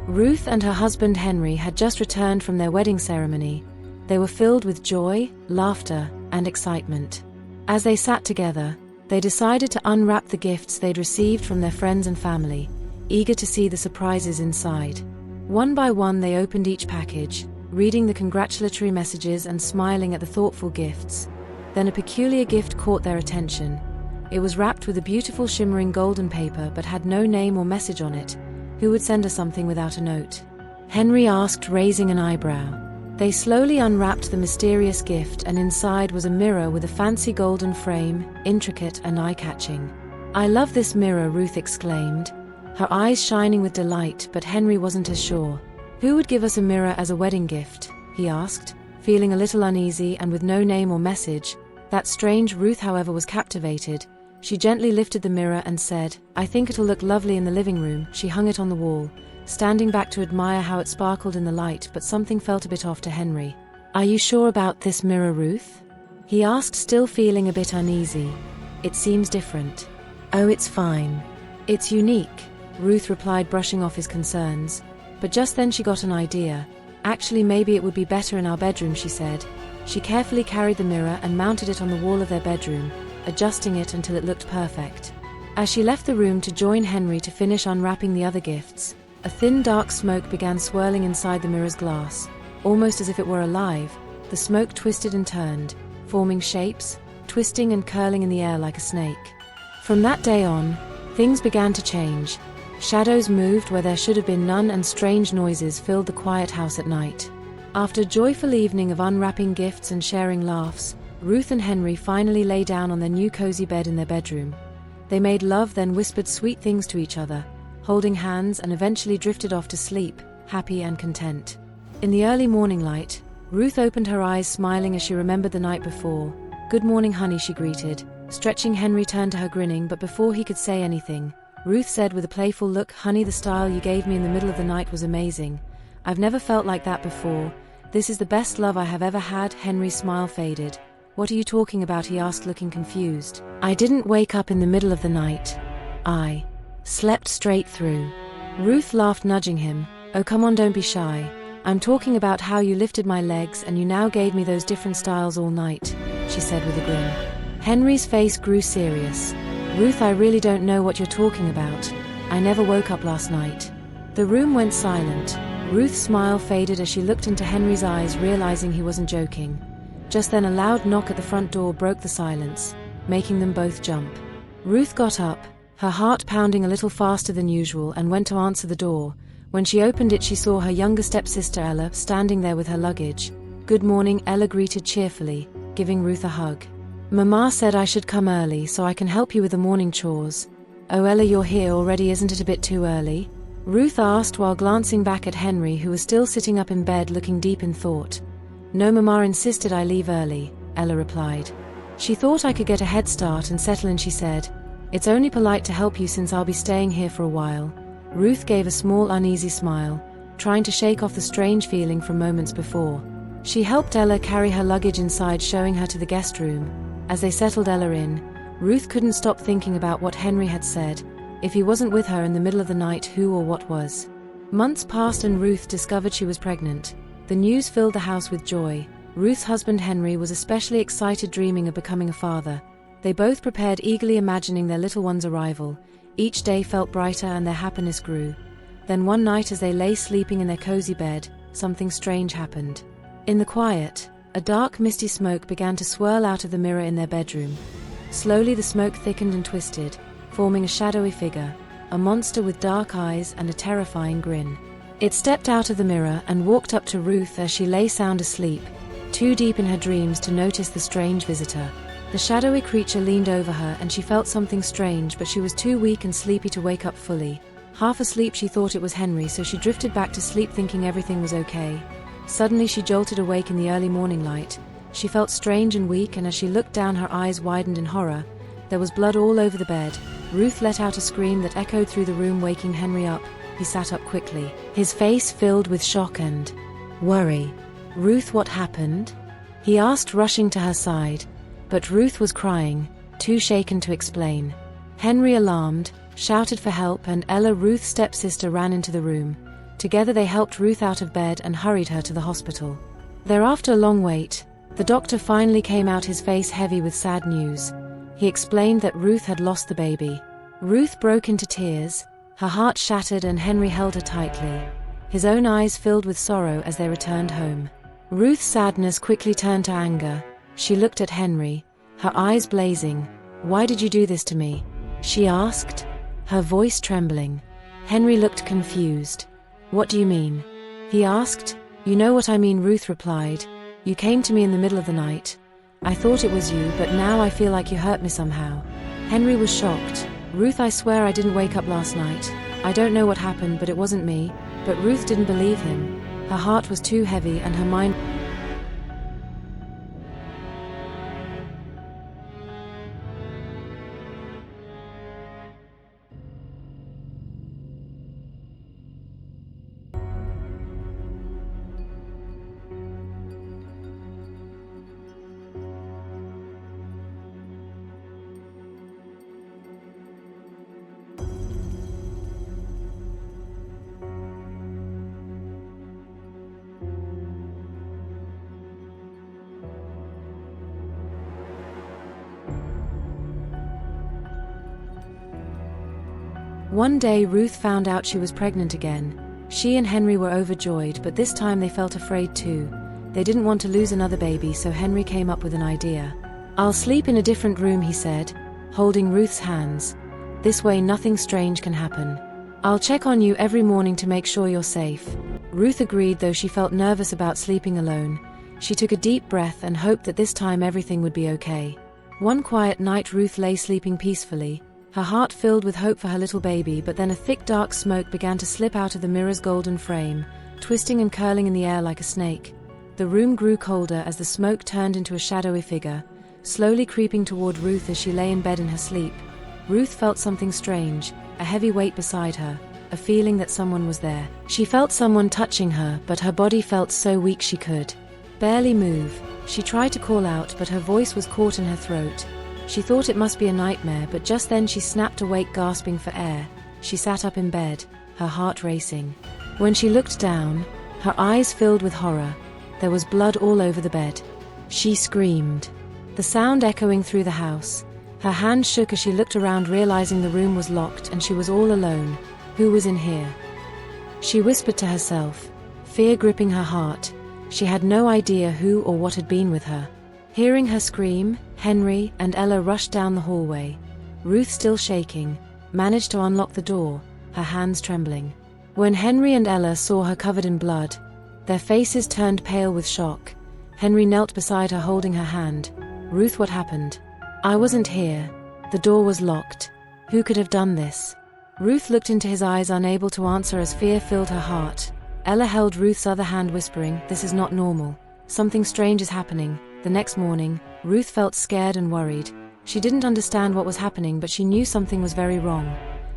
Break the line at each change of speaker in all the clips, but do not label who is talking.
Ruth and her husband Henry had just returned from their wedding ceremony. They were filled with joy, laughter, and excitement. As they sat together, they decided to unwrap the gifts they'd received from their friends and family, eager to see the surprises inside. One by one they opened each package, reading the congratulatory messages and smiling at the thoughtful gifts. Then a peculiar gift caught their attention. It was wrapped with a beautiful shimmering golden paper but had no name or message on it. Who would send her something without a note? Henry asked, raising an eyebrow. They slowly unwrapped the mysterious gift, and inside was a mirror with a fancy golden frame, intricate and eye-catching. "I love this mirror," Ruth exclaimed, her eyes shining with delight, but Henry wasn't as sure. "Who would give us a mirror as a wedding gift?" he asked, feeling a little uneasy and with no name or message. That strange Ruth, however, was captivated. She gently lifted the mirror and said, "I think it'll look lovely in the living room." She hung it on the wall, standing back to admire how it sparkled in the light, but something felt a bit off to Henry. "Are you sure about this mirror, Ruth?" he asked, still feeling a bit uneasy. "It seems different." "Oh, it's fine. It's unique," Ruth replied, brushing off his concerns. But just then she got an idea. "Actually, maybe it would be better in our bedroom," she said. She carefully carried the mirror and mounted it on the wall of their bedroom, adjusting it until it looked perfect. As she left the room to join Henry to finish unwrapping the other gifts, a thin dark smoke began swirling inside the mirror's glass. Almost as if it were alive, the smoke twisted and turned, forming shapes, twisting and curling in the air like a snake. From that day on, things began to change. Shadows moved where there should have been none, and strange noises filled the quiet house at night. After a joyful evening of unwrapping gifts and sharing laughs, Ruth and Henry finally lay down on their new cozy bed in their bedroom. They made love, then whispered sweet things to each other, holding hands, and eventually drifted off to sleep, happy and content. In the early morning light, Ruth opened her eyes, smiling as she remembered the night before. "Good morning, honey," she greeted. Stretching, Henry turned to her, grinning, but before he could say anything, Ruth said with a playful look, "Honey, the style you gave me in the middle of the night was amazing. I've never felt like that before. This is the best love I have ever had." Henry's smile faded. "What are you talking about?" he asked, looking confused. "I didn't wake up in the middle of the night. I slept straight through." Ruth laughed, nudging him. "Oh, come on, don't be shy. I'm talking about how you lifted my legs and you now gave me those different styles all night," she said with a grin. Henry's face grew serious. "Ruth, I really don't know what you're talking about. I never woke up last night." The room went silent. Ruth's smile faded as she looked into Henry's eyes, realizing he wasn't joking. Just then a loud knock at the front door broke the silence, making them both jump. Ruth got up, her heart pounding a little faster than usual, and went to answer the door. When she opened it, she saw her younger stepsister Ella standing there with her luggage. "Good morning," Ella greeted cheerfully, giving Ruth a hug. "Mama said I should come early so I can help you with the morning chores." "Oh, Ella, you're here already, isn't it a bit too early?" Ruth asked while glancing back at Henry, who was still sitting up in bed looking deep in thought. "No, Mama insisted I leave early," Ella replied. "She thought I could get a head start and settle in," she said. "It's only polite to help you since I'll be staying here for a while." Ruth gave a small uneasy smile, trying to shake off the strange feeling from moments before. She helped Ella carry her luggage inside, showing her to the guest room. As they settled Ella in, Ruth couldn't stop thinking about what Henry had said. If he wasn't with her in the middle of the night, who or what was? Months passed and Ruth discovered she was pregnant. The news filled the house with joy. Ruth's husband Henry was especially excited, dreaming of becoming a father. They both prepared eagerly, imagining their little one's arrival. Each day felt brighter and their happiness grew. Then one night, as they lay sleeping in their cozy bed, something strange happened. In the quiet, a dark, misty smoke began to swirl out of the mirror in their bedroom. Slowly the smoke thickened and twisted, forming a shadowy figure, a monster with dark eyes and a terrifying grin. It stepped out of the mirror and walked up to Ruth as she lay sound asleep, too deep in her dreams to notice the strange visitor. The shadowy creature leaned over her and she felt something strange, but she was too weak and sleepy to wake up fully. Half asleep, she thought it was Henry, so she drifted back to sleep thinking everything was okay. Suddenly she jolted awake in the early morning light. She felt strange and weak, and as she looked down, her eyes widened in horror. There was blood all over the bed. Ruth let out a scream that echoed through the room, waking Henry up. He sat up quickly, his face filled with shock and worry. "Ruth, what happened?" he asked, rushing to her side. But Ruth was crying, too shaken to explain. Henry, alarmed, shouted for help, and Ella, Ruth's stepsister, ran into the room. Together they helped Ruth out of bed and hurried her to the hospital. Thereafter a long wait, the doctor finally came out, his face heavy with sad news. He explained that Ruth had lost the baby. Ruth broke into tears, her heart shattered, and Henry held her tightly. His own eyes filled with sorrow as they returned home. Ruth's sadness quickly turned to anger. She looked at Henry, her eyes blazing. "Why did you do this to me?" she asked, her voice trembling. Henry looked confused. "What do you mean?" he asked. "You know what I mean," Ruth replied. "You came to me in the middle of the night. I thought it was you, but now I feel like you hurt me somehow." Henry was shocked. "Ruth, I swear I didn't wake up last night. I don't know what happened, but it wasn't me." But Ruth didn't believe him. Her heart was too heavy and her mind. One day Ruth found out she was pregnant again. She and Henry were overjoyed, but this time they felt afraid too. They didn't want to lose another baby, so Henry came up with an idea. "I'll sleep in a different room," he said, holding Ruth's hands. "This way nothing strange can happen. I'll check on you every morning to make sure you're safe." Ruth agreed, though she felt nervous about sleeping alone. She took a deep breath and hoped that this time everything would be okay. One quiet night Ruth lay sleeping peacefully, her heart filled with hope for her little baby, but then a thick dark smoke began to slip out of the mirror's golden frame, twisting and curling in the air like a snake. The room grew colder as the smoke turned into a shadowy figure, slowly creeping toward Ruth as she lay in bed in her sleep. Ruth felt something strange, a heavy weight beside her, a feeling that someone was there. She felt someone touching her, but her body felt so weak she could barely move. She tried to call out, but her voice was caught in her throat. She thought it must be a nightmare, but just then she snapped awake, gasping for air. She sat up in bed, her heart racing. When she looked down, her eyes filled with horror. There was blood all over the bed. She screamed, the sound echoing through the house. Her hand shook as she looked around, realizing the room was locked and she was all alone. Who was in here? She whispered to herself, fear gripping her heart. She had no idea who or what had been with her. Hearing her scream, Henry and Ella rushed down the hallway. Ruth, still shaking, managed to unlock the door, her hands trembling. When Henry and Ella saw her covered in blood, their faces turned pale with shock. Henry knelt beside her, holding her hand. "Ruth, what happened?" "I wasn't here. The door was locked. Who could have done this?" Ruth looked into his eyes, unable to answer as fear filled her heart. Ella held Ruth's other hand, whispering, "This is not normal. Something strange is happening." The next morning, Ruth felt scared and worried. She didn't understand what was happening, but she knew something was very wrong.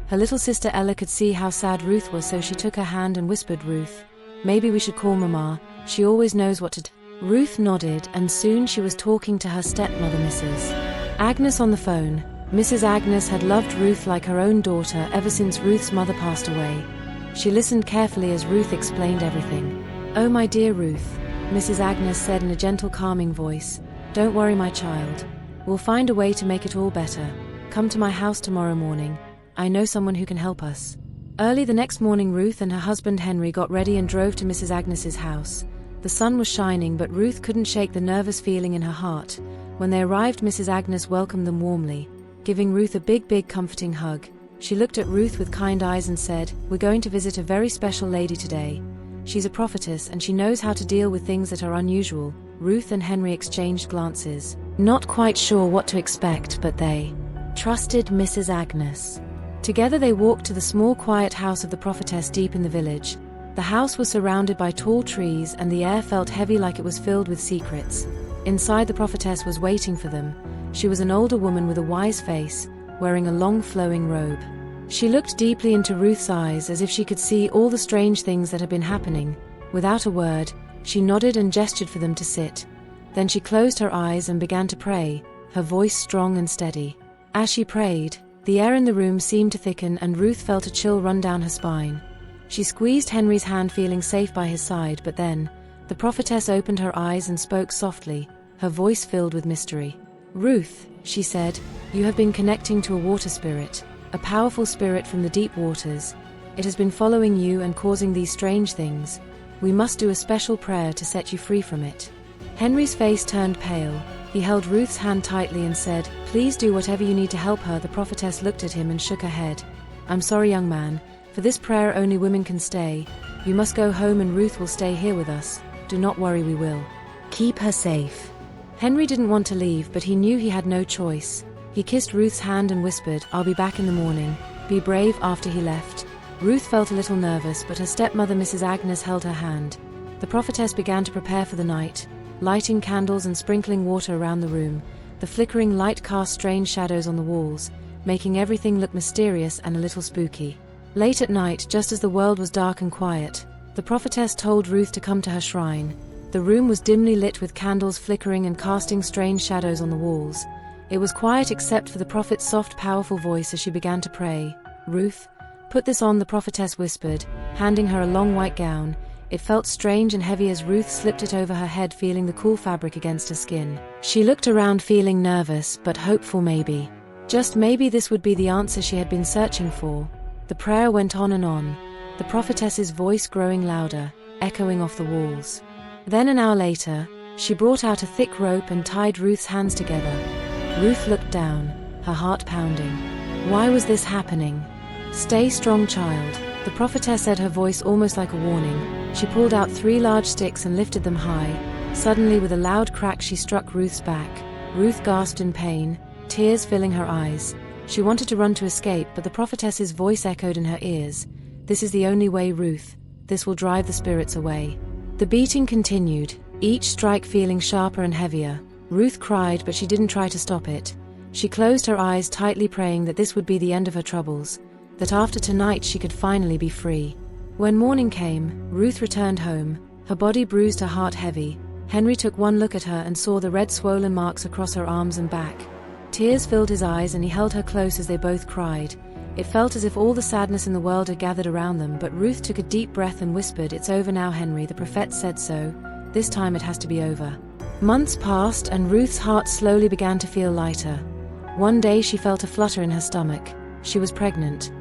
Her little sister Ella could see how sad Ruth was, so she took her hand and whispered, "Ruth, maybe we should call Mama. She always knows what to do." Ruth nodded, and soon she was talking to her stepmother, Mrs. Agnes, on the phone. Mrs. Agnes had loved Ruth like her own daughter ever since Ruth's mother passed away. She listened carefully as Ruth explained everything. "Oh, my dear Ruth," Mrs. Agnes said in a gentle, calming voice, "don't worry, my child. We'll find a way to make it all better. Come to my house tomorrow morning. I know someone who can help us." Early the next morning, Ruth and her husband Henry got ready and drove to Mrs. Agnes's house. The sun was shining, but Ruth couldn't shake the nervous feeling in her heart. When they arrived, Mrs. Agnes welcomed them warmly, giving Ruth a big, comforting hug. She looked at Ruth with kind eyes and said, "We're going to visit a very special lady today. She's a prophetess and she knows how to deal with things that are unusual." Ruth and Henry exchanged glances, not quite sure what to expect, but they trusted Mrs. Agnes. Together they walked to the small, quiet house of the prophetess deep in the village. The house was surrounded by tall trees and the air felt heavy, like it was filled with secrets. Inside, the prophetess was waiting for them. She was an older woman with a wise face, wearing a long flowing robe. She looked deeply into Ruth's eyes as if she could see all the strange things that had been happening. Without a word, she nodded and gestured for them to sit. Then she closed her eyes and began to pray, her voice strong and steady. As she prayed, the air in the room seemed to thicken and Ruth felt a chill run down her spine. She squeezed Henry's hand, feeling safe by his side, but then, the prophetess opened her eyes and spoke softly, her voice filled with mystery. "Ruth," she said, "you have been connecting to a water spirit, a powerful spirit from the deep waters. It has been following you and causing these strange things. We must do a special prayer to set you free from it." Henry's face turned pale. He held Ruth's hand tightly and said, "Please do whatever you need to help her." The prophetess looked at him and shook her head. "I'm sorry, young man. For this prayer only women can stay. You must go home and Ruth will stay here with us. Do not worry, we will keep her safe." Henry didn't want to leave, but he knew he had no choice. He kissed Ruth's hand and whispered, "I'll be back in the morning. Be brave." After he left, Ruth felt a little nervous, but her stepmother Mrs. Agnes held her hand. The prophetess began to prepare for the night, lighting candles and sprinkling water around the room. The flickering light cast strange shadows on the walls, making everything look mysterious and a little spooky. Late at night, just as the world was dark and quiet, the prophetess told Ruth to come to her shrine. The room was dimly lit with candles flickering and casting strange shadows on the walls. It was quiet except for the prophet's soft, powerful voice as she began to pray. "Ruth, put this on," the prophetess whispered, handing her a long white gown. It felt strange and heavy as Ruth slipped it over her head, feeling the cool fabric against her skin. She looked around, feeling nervous but hopeful. Maybe, just maybe, this would be the answer she had been searching for. The prayer went on and on, the prophetess's voice growing louder, echoing off the walls. Then an hour later, she brought out a thick rope and tied Ruth's hands together. Ruth looked down, her heart pounding. Why was this happening? "Stay strong, child," the prophetess said, her voice almost like a warning. She pulled out 3 large sticks and lifted them high. Suddenly, with a loud crack, she struck Ruth's back. Ruth gasped in pain, tears filling her eyes. She wanted to run to escape, but the prophetess's voice echoed in her ears. "This is the only way, Ruth. This will drive the spirits away." The beating continued, each strike feeling sharper and heavier. Ruth cried, but she didn't try to stop it. She closed her eyes tightly, praying that this would be the end of her troubles, that after tonight she could finally be free. When morning came, Ruth returned home, her body bruised, her heart heavy. Henry took one look at her and saw the red swollen marks across her arms and back. Tears filled his eyes and he held her close as they both cried. It felt as if all the sadness in the world had gathered around them, but Ruth took a deep breath and whispered, "It's over now, Henry. The prophet said so. This time it has to be over." Months passed and Ruth's heart slowly began to feel lighter. One day she felt a flutter in her stomach. She was pregnant.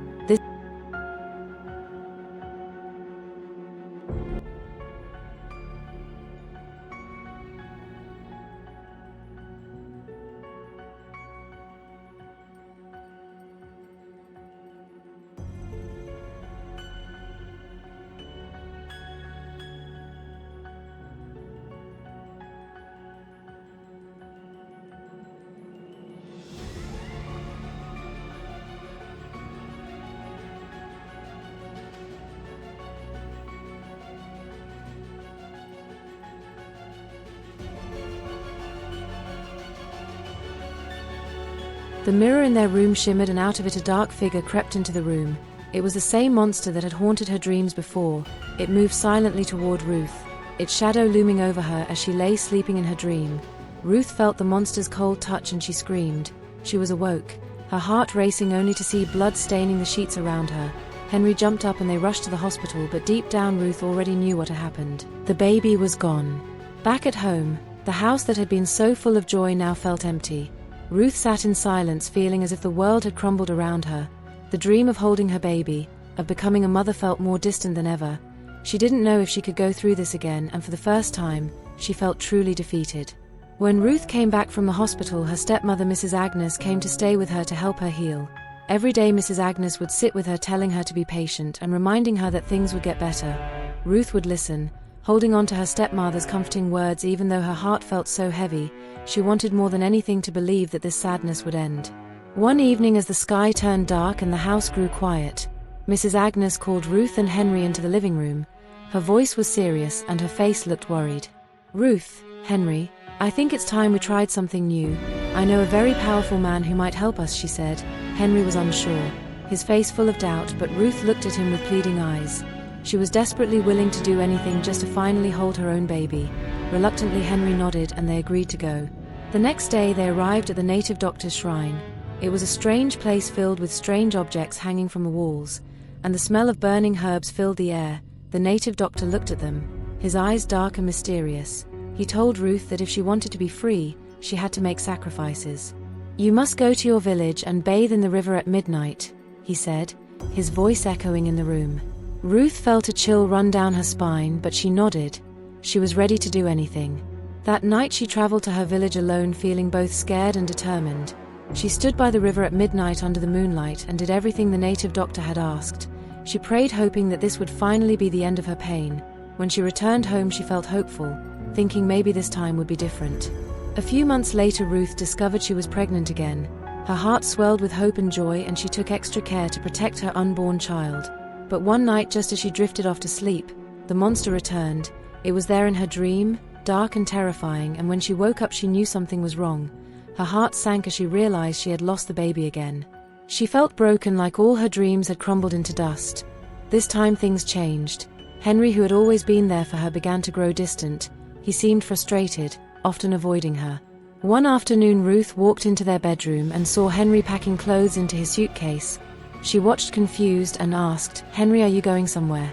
The mirror in their room shimmered, and out of it a dark figure crept into the room. It was the same monster that had haunted her dreams before. It moved silently toward Ruth, its shadow looming over her as she lay sleeping in her dream. Ruth felt the monster's cold touch and she screamed. She was awoke, her heart racing, only to see blood staining the sheets around her. Henry jumped up and they rushed to the hospital, but deep down Ruth already knew what had happened. The baby was gone. Back at home, the house that had been so full of joy now felt empty. Ruth sat in silence, feeling as if the world had crumbled around her. The dream of holding her baby, of becoming a mother, felt more distant than ever. She didn't know if she could go through this again, and for the first time, she felt truly defeated. When Ruth came back from the hospital, her stepmother Mrs. Agnes came to stay with her to help her heal. Every day Mrs. Agnes would sit with her, telling her to be patient and reminding her that things would get better. Ruth would listen, holding on to her stepmother's comforting words even though her heart felt so heavy. She wanted more than anything to believe that this sadness would end. One evening, as the sky turned dark and the house grew quiet, Mrs. Agnes called Ruth and Henry into the living room. Her voice was serious and her face looked worried. "Ruth, Henry, I think it's time we tried something new. I know a very powerful man who might help us," she said. Henry was unsure, his face full of doubt, but Ruth looked at him with pleading eyes. She was desperately willing to do anything just to finally hold her own baby. Reluctantly, Henry nodded and they agreed to go. The next day they arrived at the native doctor's shrine. It was a strange place filled with strange objects hanging from the walls. and the smell of burning herbs filled the air. The native doctor looked at them, his eyes dark and mysterious. He told Ruth that if she wanted to be free, she had to make sacrifices. "You must go to your village and bathe in the river at midnight," he said, his voice echoing in the room. Ruth felt a chill run down her spine, but she nodded. She was ready to do anything. That night she traveled to her village alone, feeling both scared and determined. She stood by the river at midnight under the moonlight and did everything the native doctor had asked. She prayed, hoping that this would finally be the end of her pain. When she returned home, she felt hopeful, thinking maybe this time would be different. A few months later, Ruth discovered she was pregnant again. Her heart swelled with hope and joy, and she took extra care to protect her unborn child. But one night, just as she drifted off to sleep, the monster returned. It was there in her dream, dark and terrifying, and when she woke up she knew something was wrong. Her heart sank as she realized she had lost the baby again. She felt broken, like all her dreams had crumbled into dust. This time things changed. Henry, who had always been there for her, began to grow distant. He seemed frustrated, often avoiding her. One afternoon, Ruth walked into their bedroom and saw Henry packing clothes into his suitcase. She watched confused and asked, "Henry, are you going somewhere?"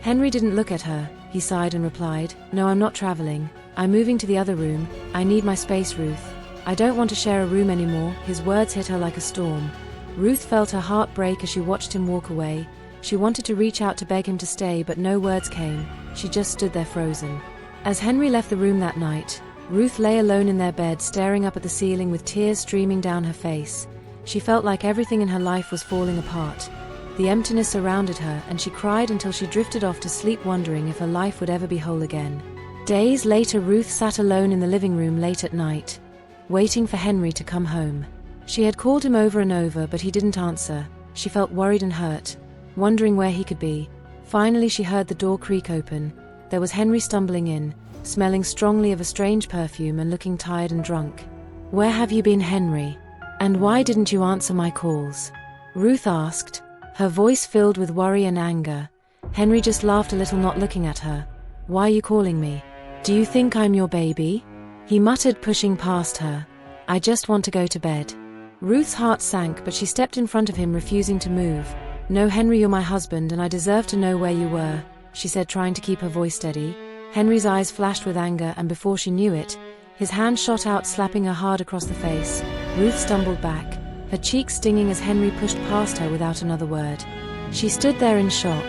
Henry didn't look at her. He sighed and replied, "No, I'm not traveling. I'm moving to the other room. I need my space, Ruth. I don't want to share a room anymore." His words hit her like a storm. Ruth felt her heart break as she watched him walk away. She wanted to reach out to beg him to stay, but no words came. She just stood there frozen. As Henry left the room that night, Ruth lay alone in their bed, staring up at the ceiling with tears streaming down her face. She felt like everything in her life was falling apart. The emptiness surrounded her, and she cried until she drifted off to sleep, wondering if her life would ever be whole again. Days later, Ruth sat alone in the living room late at night, waiting for Henry to come home. She had called him over and over, but he didn't answer. She felt worried and hurt, wondering where he could be. Finally, she heard the door creak open. There was Henry stumbling in, smelling strongly of a strange perfume and looking tired and drunk. "Where have you been, Henry? And why didn't you answer my calls?" Ruth asked, her voice filled with worry and anger. Henry just laughed a little, not looking at her. "Why are you calling me? Do you think I'm your baby?" he muttered, pushing past her. "I just want to go to bed." Ruth's heart sank, but she stepped in front of him, refusing to move. "No, Henry, you're my husband, and I deserve to know where you were," she said, trying to keep her voice steady. Henry's eyes flashed with anger, and before she knew it, his hand shot out, slapping her hard across the face. Ruth stumbled back, her cheeks stinging as Henry pushed past her without another word. She stood there in shock,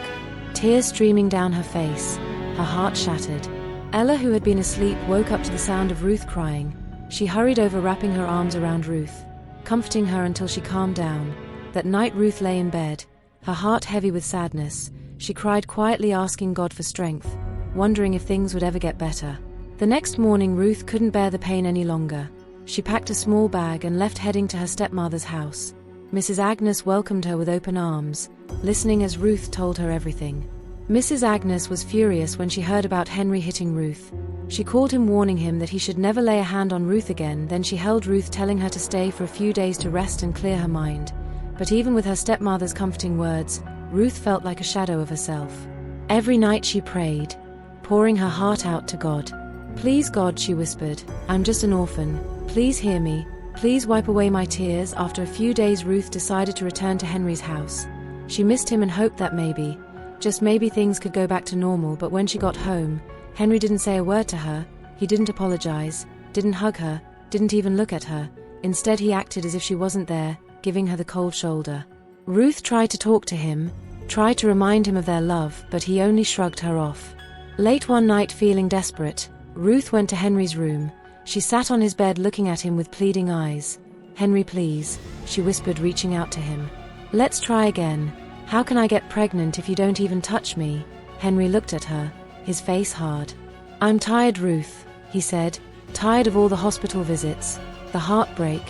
tears streaming down her face, her heart shattered. Ella, who had been asleep, woke up to the sound of Ruth crying. She hurried over, wrapping her arms around Ruth, comforting her until she calmed down. That night, Ruth lay in bed, her heart heavy with sadness. She cried quietly, asking God for strength, wondering if things would ever get better. The next morning, Ruth couldn't bear the pain any longer. She packed a small bag and left, heading to her stepmother's house. Mrs. Agnes welcomed her with open arms, listening as Ruth told her everything. Mrs. Agnes was furious when she heard about Henry hitting Ruth. She called him, warning him that he should never lay a hand on Ruth again. Then she held Ruth, telling her to stay for a few days to rest and clear her mind. But even with her stepmother's comforting words, Ruth felt like a shadow of herself. Every night she prayed, pouring her heart out to God. "Please, God," she whispered, "I'm just an orphan. Please hear me. Please wipe away my tears." After a few days, Ruth decided to return to Henry's house. She missed him and hoped that maybe, just maybe, things could go back to normal. But when she got home, Henry didn't say a word to her. He didn't apologize, didn't hug her, didn't even look at her. Instead, he acted as if she wasn't there, giving her the cold shoulder. Ruth tried to talk to him, tried to remind him of their love, but he only shrugged her off. Late one night, feeling desperate, Ruth went to Henry's room. She sat on his bed, looking at him with pleading eyes. "Henry, please," she whispered, reaching out to him. "Let's try again. How can I get pregnant if you don't even touch me?" Henry looked at her, his face hard. "I'm tired, Ruth," he said, "tired of all the hospital visits, the heartbreak."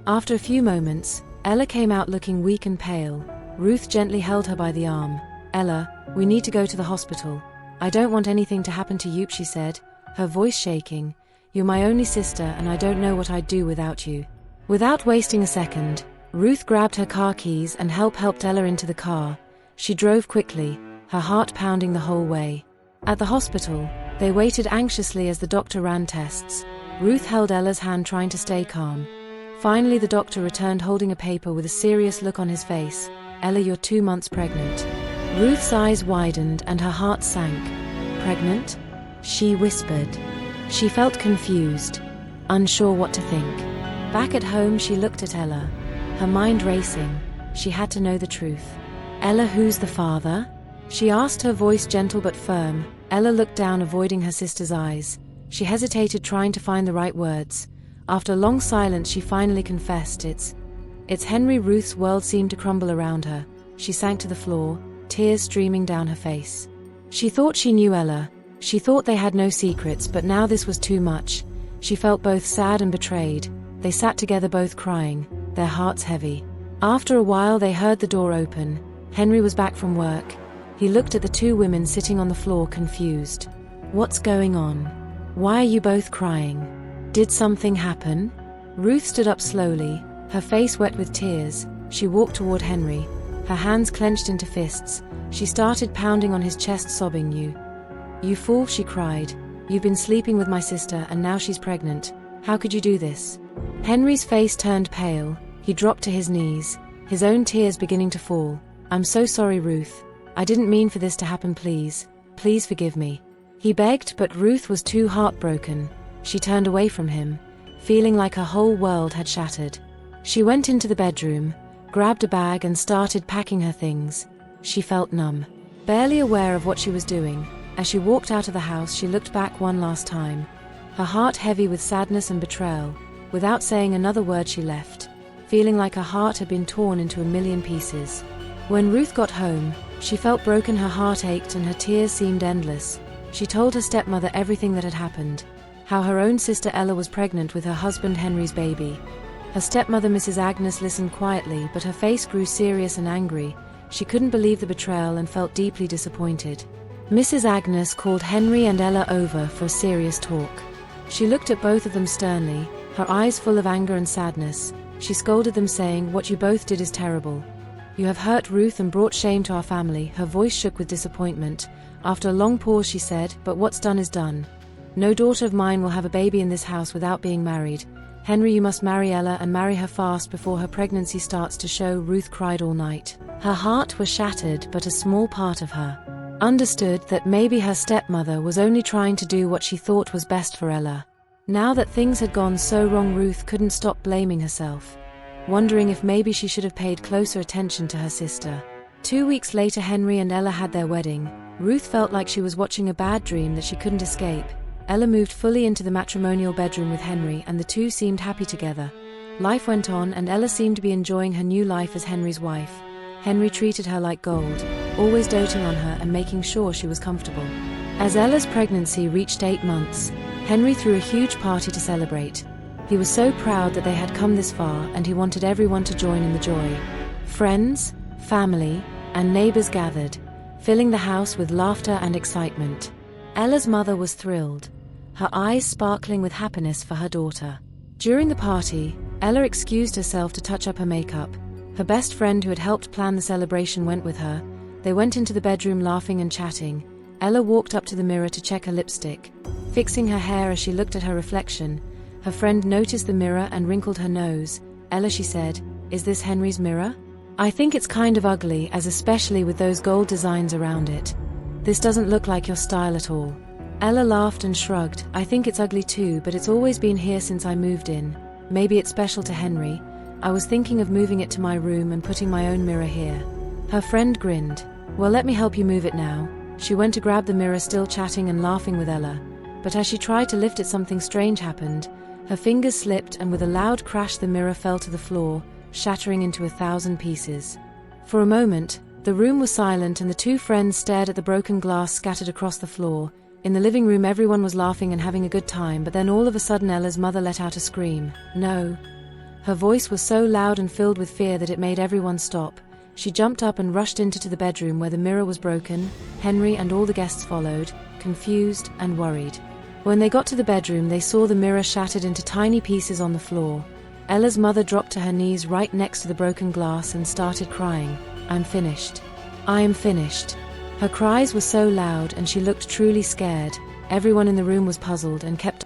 After a few moments, Ella came out looking weak and pale. Ruth gently held her by the arm. "Ella, we need to go to the hospital. I don't want anything to happen to you," she said, her voice shaking. "You're my only sister and I don't know what I'd do without you." Without wasting a second, Ruth grabbed her car keys and helped Ella into the car. She drove quickly, her heart pounding the whole way. At the hospital, they waited anxiously as the doctor ran tests. Ruth held Ella's hand trying to stay calm. Finally the doctor returned holding a paper with a serious look on his face. "Ella, you're 2 months pregnant." Ruth's eyes widened and her heart sank. "Pregnant?" she whispered. She felt confused, unsure what to think. Back at home she looked at Ella, her mind racing. She had to know the truth. "Ella, who's the father?" she asked, her voice gentle but firm. Ella looked down, avoiding her sister's eyes. She hesitated, trying to find the right words. After a long silence she finally confessed, It's Henry." Ruth's world seemed to crumble around her. She sank to the floor, tears streaming down her face. She thought she knew Ella. She thought they had no secrets, but now this was too much. She felt both sad and betrayed. They sat together both crying, their hearts heavy. After a while they heard the door open. Henry was back from work. He looked at the two women sitting on the floor, confused. "What's going on? Why are you both crying? Did something happen?" Ruth stood up slowly, her face wet with tears. She walked toward Henry, her hands clenched into fists. She started pounding on his chest, sobbing. You fool," she cried. "You've been sleeping with my sister and now she's pregnant. How could you do this?" Henry's face turned pale. He dropped to his knees, his own tears beginning to fall. "I'm so sorry, Ruth. I didn't mean for this to happen. Please forgive me," he begged, but Ruth was too heartbroken. She turned away from him, feeling like her whole world had shattered. She went into the bedroom, grabbed a bag and started packing her things. She felt numb, barely aware of what she was doing. As she walked out of the house, she looked back one last time, her heart heavy with sadness and betrayal. Without saying another word she left, feeling like her heart had been torn into a million pieces. When Ruth got home, she felt broken, her heart ached and her tears seemed endless. She told her stepmother everything that had happened, how her own sister Ella was pregnant with her husband Henry's baby. Her stepmother, Mrs. Agnes, listened quietly, but her face grew serious and angry. She couldn't believe the betrayal and felt deeply disappointed. Mrs. Agnes called Henry and Ella over for a serious talk. She looked at both of them sternly, her eyes full of anger and sadness. She scolded them, saying, "What you both did is terrible. You have hurt Ruth and brought shame to our family." Her voice shook with disappointment. After a long pause she said, "But what's done is done. No daughter of mine will have a baby in this house without being married. Henry, you must marry Ella and marry her fast before her pregnancy starts to show." Ruth cried all night. Her heart was shattered, but a small part of her understood that maybe her stepmother was only trying to do what she thought was best for Ella. Now that things had gone so wrong, Ruth couldn't stop blaming herself, wondering if maybe she should have paid closer attention to her sister. 2 weeks later, Henry and Ella had their wedding. Ruth felt like she was watching a bad dream that she couldn't escape. Ella moved fully into the matrimonial bedroom with Henry, and the two seemed happy together. Life went on, and Ella seemed to be enjoying her new life as Henry's wife. Henry treated her like gold, always doting on her and making sure she was comfortable. As Ella's pregnancy reached 8 months, Henry threw a huge party to celebrate. He was so proud that they had come this far, and he wanted everyone to join in the joy. Friends, family, and neighbors gathered, filling the house with laughter and excitement. Ella's mother was thrilled, her eyes sparkling with happiness for her daughter. During the party, Ella excused herself to touch up her makeup. Her best friend who had helped plan the celebration went with her. They went into the bedroom laughing and chatting. Ella walked up to the mirror to check her lipstick, fixing her hair as she looked at her reflection. Her friend noticed the mirror and wrinkled her nose. "Ella," she said, "is this Henry's mirror? I think it's kind of ugly, as especially with those gold designs around it. This doesn't look like your style at all." Ella laughed and shrugged. "I think it's ugly too, but it's always been here since I moved in. Maybe it's special to Henry. I was thinking of moving it to my room and putting my own mirror here." Her friend grinned. "Well, let me help you move it now." She went to grab the mirror, still chatting and laughing with Ella. But as she tried to lift it, something strange happened. Her fingers slipped, and with a loud crash the mirror fell to the floor, shattering into 1,000 pieces. For a moment, the room was silent, and the two friends stared at the broken glass scattered across the floor. In the living room everyone was laughing and having a good time, but then all of a sudden Ella's mother let out a scream. "No." Her voice was so loud and filled with fear that it made everyone stop. She jumped up and rushed into the bedroom where the mirror was broken. Henry and all the guests followed, confused and worried. When they got to the bedroom, they saw the mirror shattered into tiny pieces on the floor. Ella's mother dropped to her knees right next to the broken glass and started crying. "I'm finished. I am finished." Her cries were so loud and she looked truly scared. Everyone in the room was puzzled and kept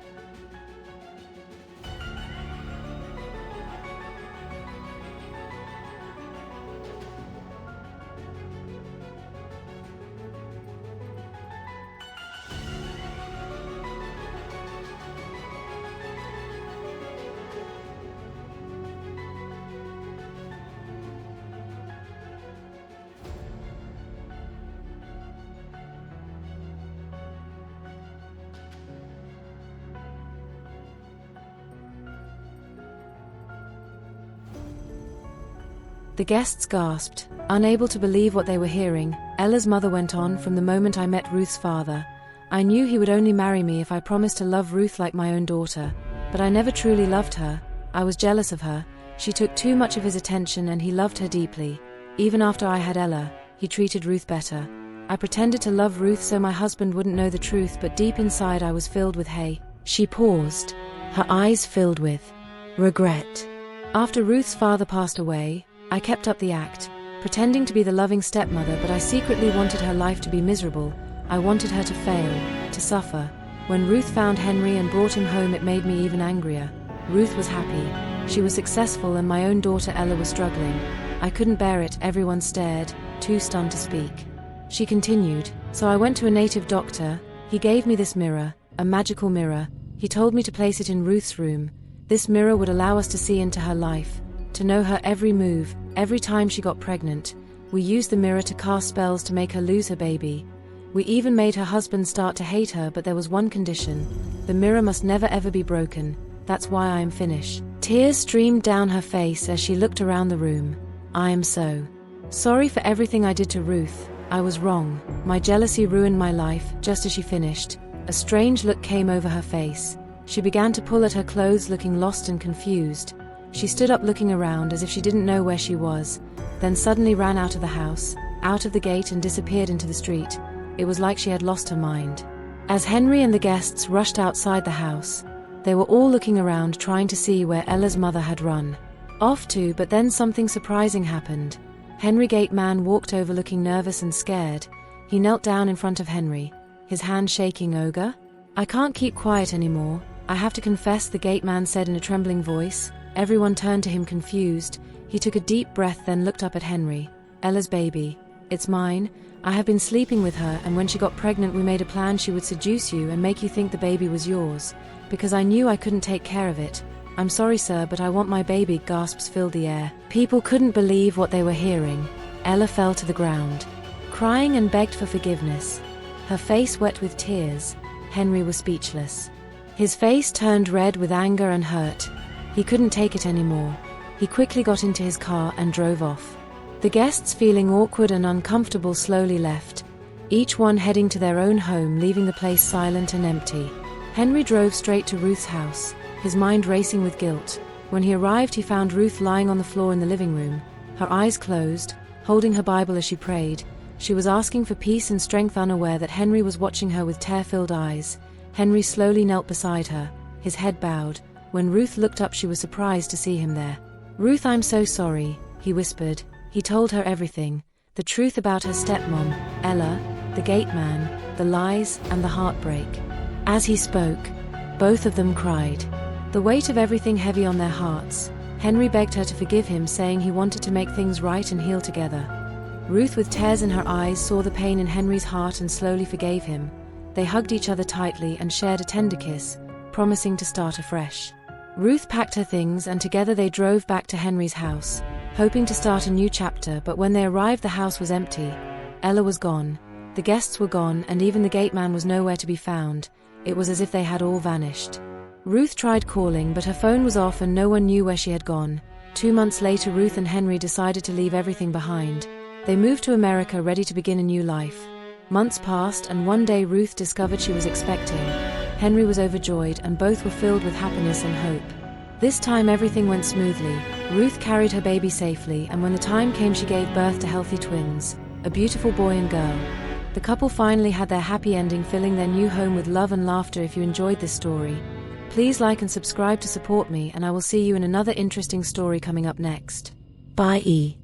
The guests gasped, unable to believe what they were hearing. Ella's mother went on, "From the moment I met Ruth's father, I knew he would only marry me if I promised to love Ruth like my own daughter. But I never truly loved her. I was jealous of her. She took too much of his attention and he loved her deeply. Even after I had Ella, he treated Ruth better. I pretended to love Ruth so my husband wouldn't know the truth, but deep inside I was filled with hate." She paused, her eyes filled with regret. "After Ruth's father passed away, I kept up the act, pretending to be the loving stepmother, but I secretly wanted her life to be miserable. I wanted her to fail, to suffer. When Ruth found Henry and brought him home, it made me even angrier. Ruth was happy. She was successful and my own daughter Ella was struggling. I couldn't bear it. Everyone stared, too stunned to speak." She continued, "So I went to a native doctor. He gave me this mirror, a magical mirror. He told me to place it in Ruth's room. This mirror would allow us to see into her life, to know her every move, every time she got pregnant. We used the mirror to cast spells to make her lose her baby. We even made her husband start to hate her, but there was one condition. The mirror must never ever be broken. That's why I am finished." Tears streamed down her face as she looked around the room. "I am so sorry for everything I did to Ruth. I was wrong. My jealousy ruined my life." Just as she finished, a strange look came over her face. She began to pull at her clothes, looking lost and confused. She stood up looking around as if she didn't know where she was, then suddenly ran out of the house, out of the gate, and disappeared into the street. It was like she had lost her mind. As Henry and the guests rushed outside the house, they were all looking around trying to see where Ella's mother had run off to, but then something surprising happened. Henry Gateman walked over looking nervous and scared. He knelt down in front of Henry, his hand shaking. "Ogre, I can't keep quiet anymore. I have to confess," the gateman said in a trembling voice. Everyone turned to him confused. He took a deep breath, then looked up at Henry. "Ella's baby. It's mine. I have been sleeping with her, and when she got pregnant we made a plan she would seduce you and make you think the baby was yours, because I knew I couldn't take care of it. I'm sorry, sir, but I want my baby." Gasps filled the air. People couldn't believe what they were hearing. Ella fell to the ground, crying and begged for forgiveness, her face wet with tears. Henry was speechless. His face turned red with anger and hurt. He couldn't take it anymore. He quickly got into his car and drove off. The guests, feeling awkward and uncomfortable, slowly left, each one heading to their own home, leaving the place silent and empty. Henry drove straight to Ruth's house, his mind racing with guilt. When he arrived, he found Ruth lying on the floor in the living room, her eyes closed, holding her Bible as she prayed. She was asking for peace and strength, unaware that Henry was watching her with tear-filled eyes. Henry slowly knelt beside her, his head bowed. When Ruth looked up, she was surprised to see him there. "Ruth, I'm so sorry," he whispered. He told her everything, the truth about her stepmom, Ella, the gateman, the lies, and the heartbreak. As he spoke, both of them cried, the weight of everything heavy on their hearts. Henry begged her to forgive him, saying he wanted to make things right and heal together. Ruth, with tears in her eyes, saw the pain in Henry's heart and slowly forgave him. They hugged each other tightly and shared a tender kiss, promising to start afresh. Ruth packed her things and together they drove back to Henry's house, hoping to start a new chapter, but when they arrived the house was empty. Ella was gone, the guests were gone, and even the gateman was nowhere to be found. It was as if they had all vanished. Ruth tried calling, but her phone was off and no one knew where she had gone. 2 months later, Ruth and Henry decided to leave everything behind. They moved to America, ready to begin a new life. Months passed, and one day Ruth discovered she was expecting. Henry was overjoyed, and both were filled with happiness and hope. This time everything went smoothly. Ruth carried her baby safely, and when the time came she gave birth to healthy twins, a beautiful boy and girl. The couple finally had their happy ending, filling their new home with love and laughter. If you enjoyed this story, please like and subscribe to support me, and I will see you in another interesting story coming up next. Bye.